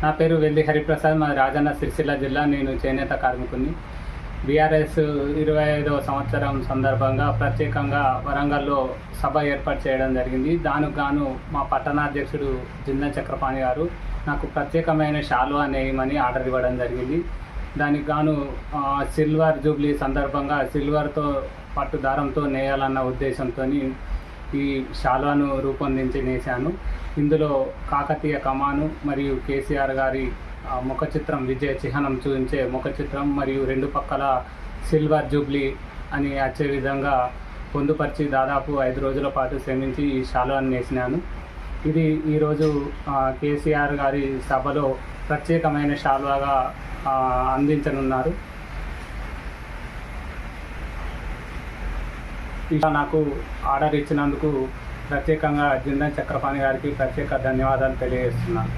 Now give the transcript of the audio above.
నా పేరు వెల్లి హరిప్రసాద్, మాది రాజన్న సిరిసిల్ల జిల్లా. నేను చేనేత కార్మికుని. బీఆర్ఎస్ 25వ సంవత్సరం సందర్భంగా ప్రత్యేకంగా వరంగల్లో సభ ఏర్పాటు చేయడం జరిగింది. దానికి గాను మా పట్టణాధ్యక్షుడు జిందా చక్రపాణి గారు నాకు ప్రత్యేకమైన శాలువా నేయమని ఆర్డర్ ఇవ్వడం జరిగింది. దానికి గాను సిల్వర్ జూబ్లీ సందర్భంగా సిల్వర్తో పట్టు దారంతో నేయాలన్న ఉద్దేశంతో ఈ శాలువాను రూపొందించి నేశాను. ఇందులో కాకతీయ కమాను మరియు కేసీఆర్ గారి ముఖ చిత్రం, విజయ చిహ్నం చూపించే ముఖ చిత్రం మరియు రెండు పక్కల సిల్వర్ జూబ్లీ అని వచ్చే విధంగా పొందుపరిచి దాదాపు 5 రోజుల పాటు శ్రమించి ఈ శాలువాను నేసినాను. ఇది ఈరోజు కేసీఆర్ గారి సభలో ప్రత్యేకమైన శాలువాగా అందించనున్నారు. ఇలా నాకు ఆర్డర్ ఇచ్చినందుకు ప్రత్యేకంగా జిందా చక్రపాణి గారికి ప్రత్యేక ధన్యవాదాలు తెలియజేస్తున్నాను.